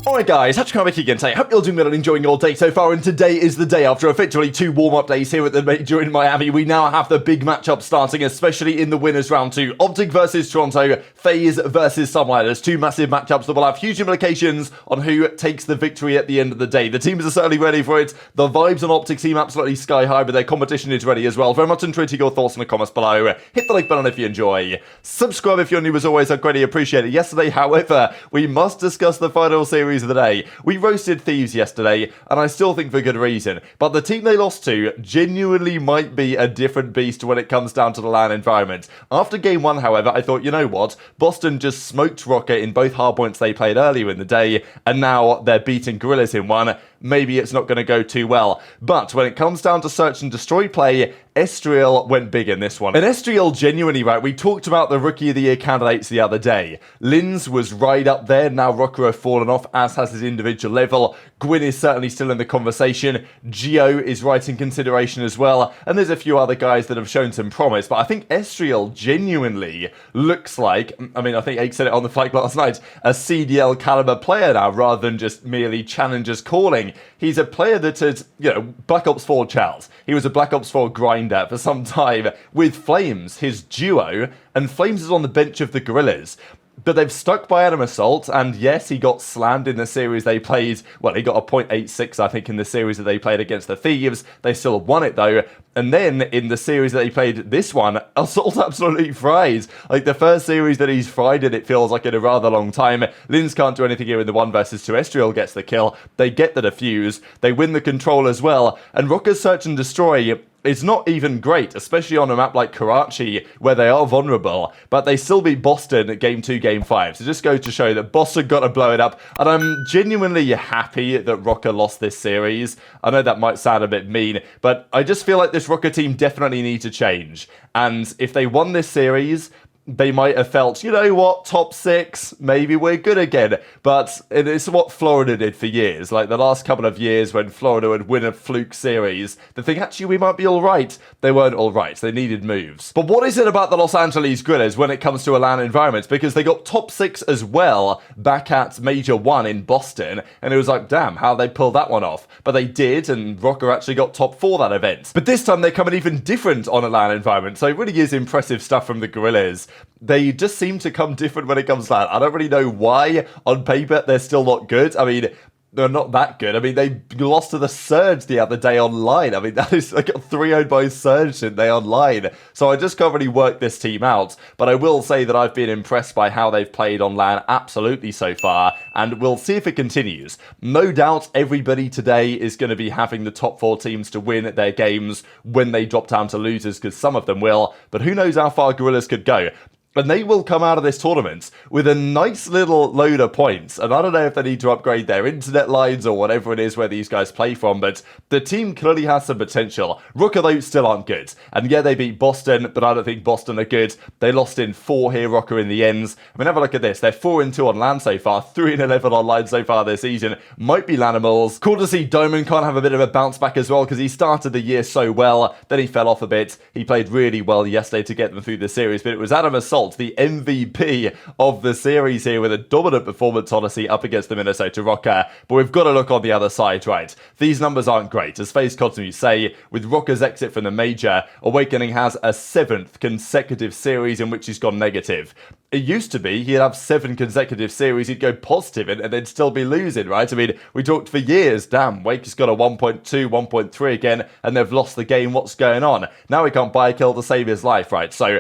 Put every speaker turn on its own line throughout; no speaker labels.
Alright guys, HyDra again today. Hope you're doing well and enjoying your day so far, and today is the day after effectively 2 warm-up days here at the Major in Miami. We now have the big matchup starting, especially in the winners round 2. OpTic versus Toronto, FaZe versus Subliners. 2 massive matchups that will have huge implications on who takes the victory at the end of the day. The teams are certainly ready for it. The vibes on OpTic seem absolutely sky high, but their competition is ready as well. Very much enjoy your thoughts in the comments below. Hit the like button if you enjoy. Subscribe if you're new as always, I'd greatly appreciate it. Yesterday, however, we must discuss the final series of the day. We roasted Thieves yesterday, and I still think for good reason, but the team they lost to genuinely might be a different beast when it comes down to the LAN environment. After game 1, however, I thought, you know what, Boston just smoked Rokkr in both hardpoints they played earlier in the day, and now they're beating Gorillas in one. Maybe it's not going to go too well. But when it comes down to search and destroy play, Estriel went big in this one. And Estriel genuinely, right, we talked about the Rookie of the Year candidates the other day. Linz was right up there, now Rokkr have fallen off, as has his individual level. Gwyn is certainly still in the conversation. Geo is right in consideration as well. And there's a few other guys that have shown some promise, but I think Estriel genuinely looks like, I mean, I think Ake said it on the flight last night, a CDL caliber player now, rather than just merely challengers calling. He's a player that had, you know, Black Ops 4 Charles. He was a Black Ops 4 grinder for some time with Flames, his duo, and Flames is on the bench of the Gorillas. But they've stuck by Adam Assault, and yes, he got slammed in the series they played. Well, he got a .86, I think, in the series that they played against the Thieves. They still won it, though. And then, in the series that they played this one, Assault absolutely fries. Like, the first series that he's fried in, it feels like in a rather long time. Linz can't do anything here in the 1 versus 2. Estriel gets the kill. They get the defuse. They win the control as well. And Rokkr's Search and Destroy is not even great, especially on a map like Karachi, where they are vulnerable, but they still beat Boston at Game 2, Game 5. So just goes to show that Boston got to blow it up, and I'm genuinely happy that Rokkr lost this series. I know that might sound a bit mean, but I just feel like this Rokkr team definitely needs to change, and if they won this series, they might have felt, you know what, top 6, maybe we're good again. But it's what Florida did for years. Like the last couple of years when Florida would win a fluke series, they think, actually, we might be all right. They weren't all right. They needed moves. But what is it about the Los Angeles Gorillas when it comes to a LAN environment? Because they got top 6 as well back at Major 1 in Boston. And it was like, damn, how they pulled that one off. But they did, and Rokkr actually got top 4 that event. But this time they come in even different on a LAN environment. So it really is impressive stuff from the Gorillas. They just seem to come different when it comes to that. I don't really know why. On paper, they're still not good. I mean, they're not that good. I mean, they lost to the Surge the other day online. I mean, that is like 3-0 by Surge, didn't they, online? So I just can't really work this team out. But I will say that I've been impressed by how they've played on LAN absolutely so far. And we'll see if it continues. No doubt everybody today is going to be having the top 4 teams to win their games when they drop down to losers, because some of them will. But who knows how far Gorillas could go. And they will come out of this tournament with a nice little load of points. And I don't know if they need to upgrade their internet lines or whatever it is where these guys play from, but the team clearly has some potential. Rokkr, though, still aren't good. And yeah, they beat Boston, but I don't think Boston are good. They lost in 4 here, Rokkr, in the ends. I mean, have a look at this. They're 4-2 on LAN so far, 3-11 online so far this season. Might be Lanimals. Cool to see Doman can't have a bit of a bounce back as well, because he started the year so well, then he fell off a bit. He played really well yesterday to get them through the series, but it was Adam Assault, the MVP of the series here, with a dominant performance, honestly, up against the Minnesota Rokkr. But we've got to look on the other side, right? These numbers aren't great. As FaZe continues to say, with Rokkr's exit from the Major, Awakening has a 7th consecutive series in which he's gone negative. It used to be he'd have 7 consecutive series, he'd go positive and then still be losing, right? I mean, we talked for years, damn, Wake has got a 1.2, 1.3 again, and they've lost the game, what's going on? Now he can't buy a kill to save his life, right? So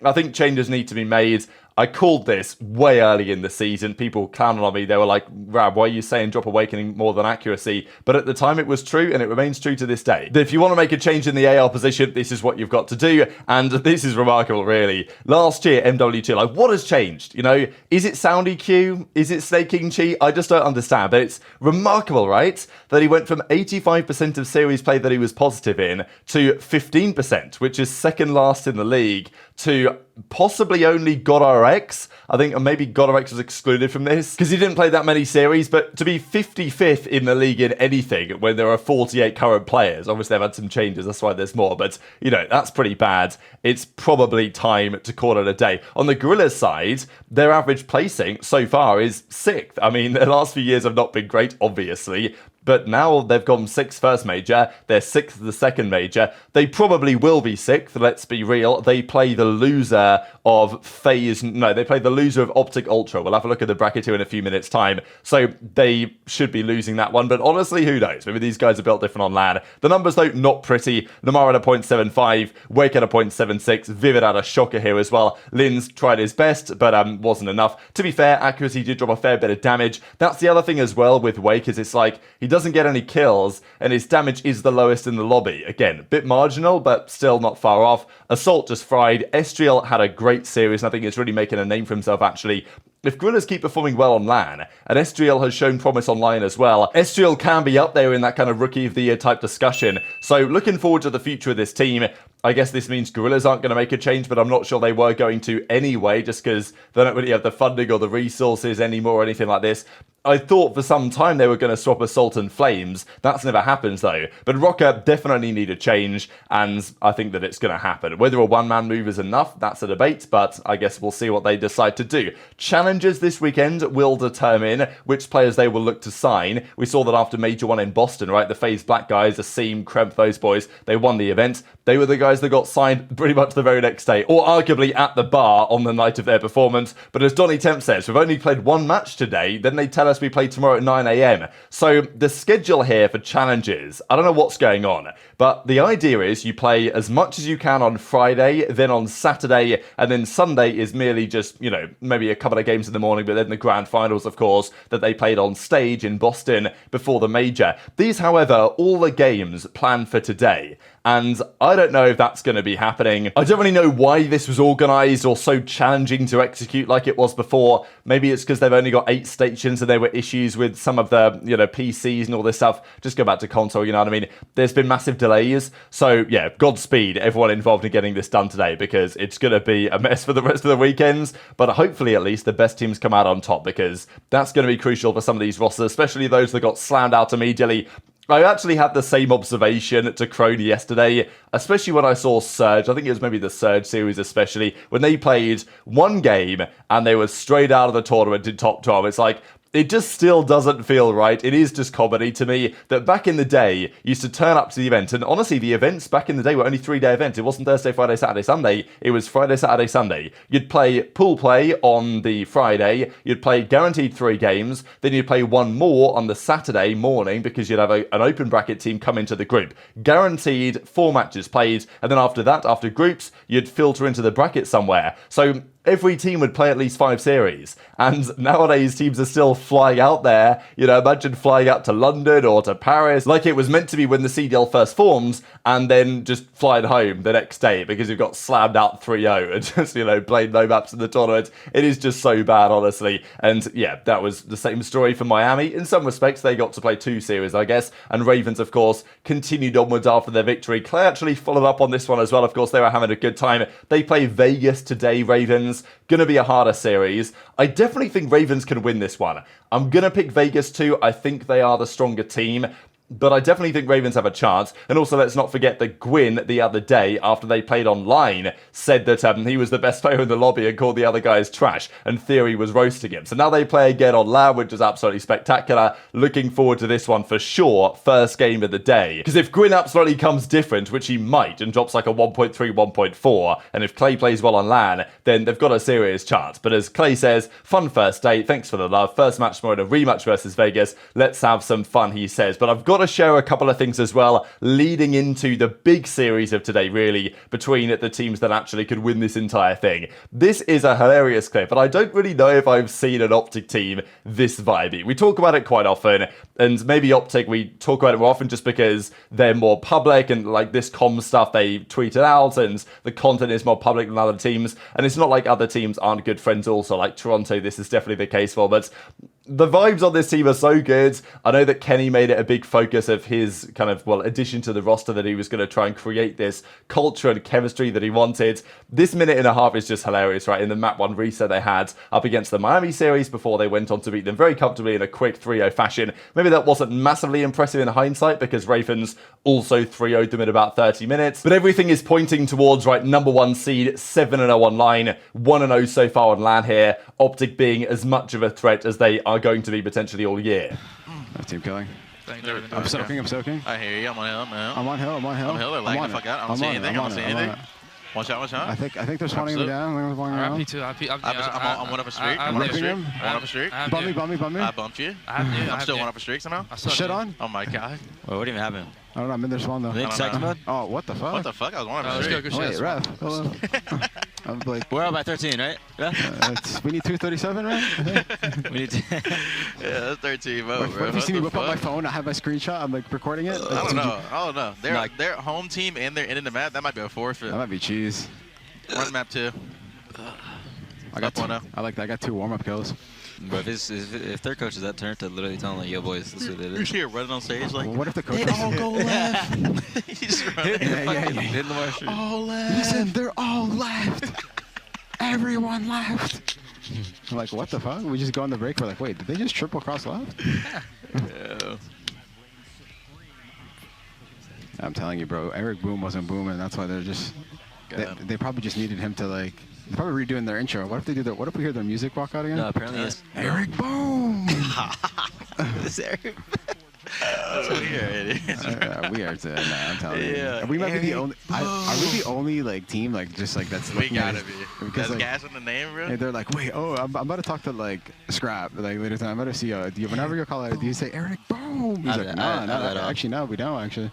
I think changes need to be made. I called this way early in the season. People clowning on me. They were like, Rab, why are you saying drop Awakening more than accuracy? But at the time it was true, and it remains true to this day. If you want to make a change in the AR position, this is what you've got to do. And this is remarkable, really. Last year, MW2, like, what has changed? You know, is it sound EQ? Is it snaking cheat? I just don't understand. But it's remarkable, right? That he went from 85% of series play that he was positive in to 15%, which is second last in the league, to possibly only GodRx. I think maybe GodRx was excluded from this because he didn't play that many series, but to be 55th in the league in anything when there are 48 current players, obviously they've had some changes, that's why there's more, but you know, that's pretty bad. It's probably time to call it a day. On the Gorillas side, their average placing so far is 6th. I mean, the last few years have not been great, obviously, but now they've gone 6th first major, they're 6th the second major. They probably will be 6th, let's be real. They play the loser of FaZe, no, they play the loser of OpTic Ultra. We'll have a look at the bracket here in a few minutes' time. So they should be losing that one, but honestly, who knows? Maybe these guys are built different on LAN. The numbers, though, not pretty. Lamar at a 0.75, Wake at a 0.76, Vivid at a shocker here as well. Lin's tried his best, but wasn't enough. To be fair, accuracy did drop a fair bit of damage. That's the other thing as well with Wake, is it's like, he doesn't get any kills, and his damage is the lowest in the lobby. Again, a bit marginal, but still not far off. Assault just fried. Estriel had a great series, and I think it's really making a name for himself, actually. If Gorillas keep performing well on LAN, and Estriel has shown promise online as well, Estriel can be up there in that kind of Rookie of the Year type discussion. So looking forward to the future of this team. I guess this means Gorillas aren't going to make a change, but I'm not sure they were going to anyway, just because they don't really have the funding or the resources anymore or anything like this. I thought for some time they were going to swap Assault and Flames. That's never happened, though. But Rokkr definitely need a change, and I think that it's going to happen. Whether a one-man move is enough, that's a debate, but I guess we'll see what they decide to do. Challenges this weekend will determine which players they will look to sign. We saw that after Major 1 in Boston, right? The FaZe Black guys, Asim, Kremp, those boys, they won the event. They were the guys that got signed pretty much the very next day, or arguably at the bar on the night of their performance. But as Donny Temp says, we've only played one match today, then they tell us we play tomorrow at 9 AM. So the schedule here for challenges, I don't know what's going on, but the idea is you play as much as you can on Friday, then on Saturday, and then Sunday is merely just, you know, maybe a couple of games in the morning, but then the grand finals, of course, that they played on stage in Boston before the major. These, however, all the games planned for today. And I don't know if that's going to be happening. I don't really know why this was organised or so challenging to execute like it was before. Maybe it's because they've only got 8 stations and there were issues with some of the, you know, PCs and all this stuff. Just go back to console, you know what I mean? There's been massive delays. So yeah, Godspeed everyone involved in getting this done today, because it's going to be a mess for the rest of the weekends. But hopefully at least the best teams come out on top, because that's going to be crucial for some of these rosters, especially those that got slammed out immediately. I actually had the same observation to Crony yesterday, especially when I saw Surge. I think it was maybe the Surge series especially, when they played one game and they were straight out of the tournament in top 12. It's like, it just still doesn't feel right. It is just comedy to me that back in the day, used to turn up to the event, and honestly, the events back in the day were only 3-day events. It wasn't Thursday, Friday, Saturday, Sunday. It was Friday, Saturday, Sunday. You'd play pool play on the Friday. You'd play guaranteed 3 games. Then you'd play one more on the Saturday morning, because you'd have an open bracket team come into the group. Guaranteed 4 matches played, and then after that, after groups, you'd filter into the bracket somewhere. So every team would play at least 5 series. And nowadays, teams are still flying out there. You know, imagine flying out to London or to Paris, like it was meant to be when the CDL first forms, and then just flying home the next day because you've got slammed out 3-0 and just, you know, played no maps in the tournament. It is just so bad, honestly. And yeah, that was the same story for Miami. In some respects, they got to play 2 series, I guess. And Ravens, of course, continued onwards after their victory. Clay actually followed up on this one as well. Of course, they were having a good time. They play Vegas today, Ravens. Gonna be a harder series. I definitely think Ravens can win this one. I'm gonna pick Vegas too. I think they are the stronger team, but I definitely think Ravens have a chance. And also, let's not forget that Gwyn the other day, after they played online, said that he was the best player in the lobby and called the other guys trash, and Theory was roasting him. So now they play again on LAN, which is absolutely spectacular. Looking forward to this one for sure. First game of the day. Because if Gwyn absolutely comes different, which he might, and drops like a 1.3, 1.4, and if Clay plays well on LAN, then they've got a serious chance. But as Clay says, fun first day. Thanks for the love. First match tomorrow in a rematch versus Vegas. Let's have some fun, he says. But I've got to share a couple of things as well leading into the big series of today, really, between the teams that actually could win this entire thing. This is a hilarious clip, and I don't really know if I've seen an OpTic team this vibey. We talk about it quite often, and maybe OpTic, we talk about it more often just because they're more public, and like this comm stuff they tweet it out, and the content is more public than other teams. And it's not like other teams aren't good friends also, like Toronto, this is definitely the case for, but the vibes on this team are so good. I know that Kenny made it a big focus of his kind of, well, addition to the roster that he was going to try and create this culture and chemistry that he wanted. This minute and a half is just hilarious, right? In the map 1 reset they had up against the Miami series before they went on to beat them very comfortably in a quick 3-0 fashion. Maybe that wasn't massively impressive in hindsight because Ravens also 3-0'd them in about 30 minutes. But everything is pointing towards, right, number 1 seed, 7-0 online, 1-0 so far on LAN here. OpTic being as much of a threat as they are going to be potentially all year.
Team killing.
I'm soaking. I hear you. I'm on hill.
I'm on hill.
They're lagging the fuck out. I don't see anything. Watch out.
I think they're spawning me down.
I'm one up a streak. I'm one up a streak.
Bump me.
I bumped you. I'm still one up a streak somehow.
Shit on.
Oh my god.
Wait, what even happened?
I don't know. I'm in their spawn though. Oh, what the fuck?
What the fuck? I was one up a streak.
Wait, ref. Hello. I'm like,
we're up by 13, right? Yeah.
We need 237, right?
We need to.
Yeah, that's 13, bro.
What if you see me whip up my phone? I have my screenshot. I'm like recording it.
I don't know. Their home team and they're in the map. That might be a forfeit.
That might be cheese.
Run map 2.
I got 2. I got 2 warm-up kills.
But if their coach is that turn to literally telling like, yo boys, this is what it is.
You see her running on stage like,
well, what if the coach
they all go left? He's running.
Yeah. All left. Listen, they're all left. Everyone left. I'm like, what the fuck? We just go on the break. We're like, wait, did they just triple cross left?
Yeah.
I'm telling you, bro. ErikBooM wasn't booming. That's why they're just. They probably just needed him to like. They're probably redoing their intro. What if they do that? What if we hear their music walk out again?
No, apparently it's
ErikBooM.
It's Erik.
That's weird.
We are too. Nah, I'm telling you.
Yeah.
We might be the only. Are we the only like team like just like that's?
We gotta be.
Because
that's
like,
gas in the name, bro.
And they're like, wait, I'm about to talk to like Scrap like later tonight. I'm about to see whenever you call out, do you say ErikBooM? He's like, no, actually no, we don't actually.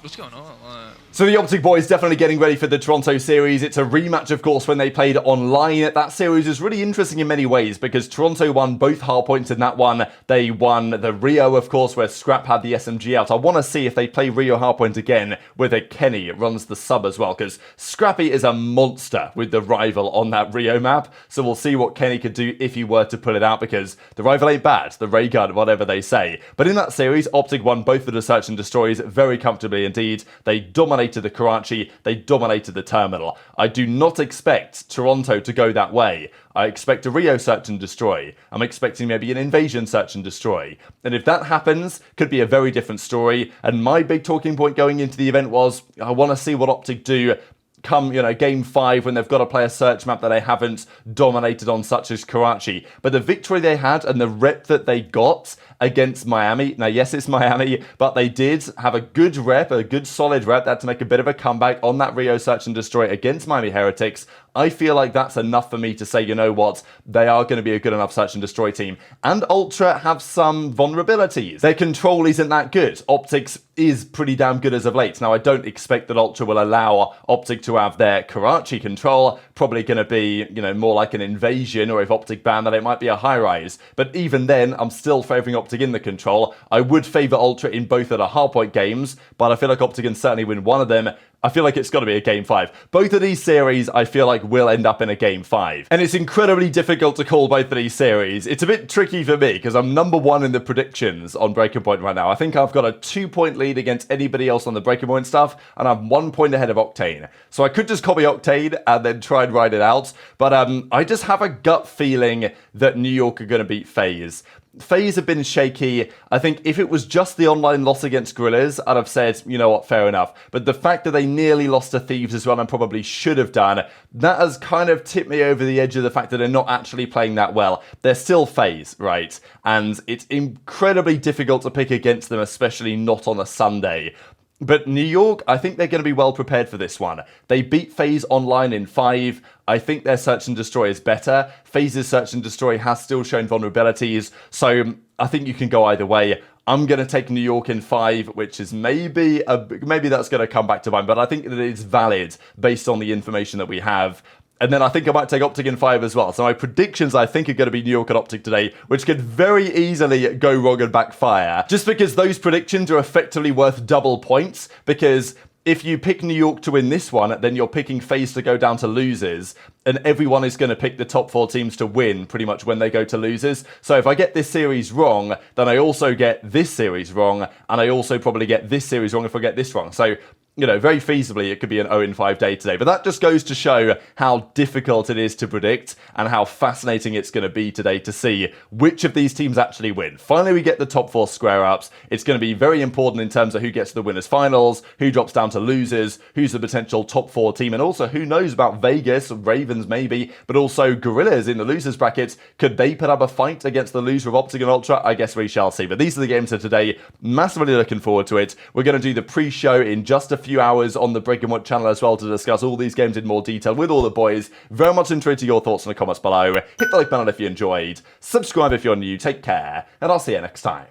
What's going on?
So the OpTic boys definitely getting ready for the Toronto series. It's a rematch, of course, when they played online. That series is really interesting in many ways because Toronto won both hardpoints in that one. They won the Rio, of course, where Scrap had the SMG out. I want to see if they play Rio hardpoint again with a Kenny. It runs the sub as well because Scrappy is a monster with the rival on that Rio map. So we'll see what Kenny could do if he were to pull it out because the rival ain't bad. The ray gun, whatever they say. But in that series, OpTic won both of the search and destroys very comfortably indeed. They dominated the Karachi, they dominated the terminal. I do not expect Toronto to go that way. I expect a Rio search and destroy. I'm expecting maybe an invasion search and destroy. And if that happens, could be a very different story. And my big talking point going into the event was, I want to see what OpTic do come, game 5 when they've got to play a search map that they haven't dominated on, such as Karachi. But the victory they had and the rep that they got against Miami, now yes, it's Miami, but they did have a good rep, a good solid rep. They had to make a bit of a comeback on that Rio search and destroy against Miami Heretics. I feel like that's enough for me to say, you know what, they are going to be a good enough search and destroy team. And Ultra have some vulnerabilities. Their control isn't that good. OpTic's is pretty damn good as of late. Now, I don't expect that Ultra will allow OpTic to have their Karachi control. Probably going to be, more like an invasion, or if OpTic ban that, it might be a high rise. But even then, I'm still favouring OpTic in the control. I would favour Ultra in both of the hardpoint games, but I feel like OpTic can certainly win one of them. I feel like it's got to be a Game 5. Both of these series, I feel like, will end up in a Game 5. And it's incredibly difficult to call both of these series. It's a bit tricky for me, because I'm number 1 in the predictions on Breaking Point right now. I think I've got a 2-point lead against anybody else on the Breaking Point stuff, and I'm 1 point ahead of Octane. So I could just copy Octane and then try and ride it out. But I just have a gut feeling that New York are going to beat FaZe. FaZe have been shaky. I think if it was just the online loss against Gorillas, I'd have said, you know what, fair enough. But the fact that they nearly lost to Thieves as well and probably should have done, that has kind of tipped me over the edge of the fact that they're not actually playing that well. They're still FaZe, right? And it's incredibly difficult to pick against them, especially not on a Sunday. But New York, I think they're going to be well prepared for this one. They beat FaZe online in 5. I think their search and destroy is better. FaZe's search and destroy has still shown vulnerabilities, so I think you can go either way. I'm going to take New York in 5, which is maybe that's going to come back to mine, but I think that it's valid based on the information that we have. And then I think I might take OpTic in 5 as well. So my predictions, I think, are going to be New York and OpTic today, which could very easily go wrong and backfire. Just because those predictions are effectively worth double points, because if you pick New York to win this one, then you're picking FaZe to go down to losers. and everyone is going to pick the top 4 teams to win pretty much when they go to losers. So if I get this series wrong, then I also get this series wrong, and I also probably get this series wrong if I get this wrong. So, you know, very feasibly, it could be an 0-5 day today. But that just goes to show how difficult it is to predict and how fascinating it's going to be today to see which of these teams actually win. Finally, we get the top 4 square-ups. It's going to be very important in terms of who gets to the winners' finals, who drops down to losers, who's the potential top 4 team, and also who knows about Vegas, Ravens maybe, but also Gorillas in the losers brackets. Could they put up a fight against the loser of OpTic and Ultra? I guess we shall see. But these are the games of today. Massively looking forward to it. We're going to do the pre-show in just a few hours on the Break and Watch channel as well to discuss all these games in more detail with all the boys. Very much interested in your thoughts in the comments below. Hit the like button if you enjoyed. Subscribe if you're new. Take care, and I'll see you next time.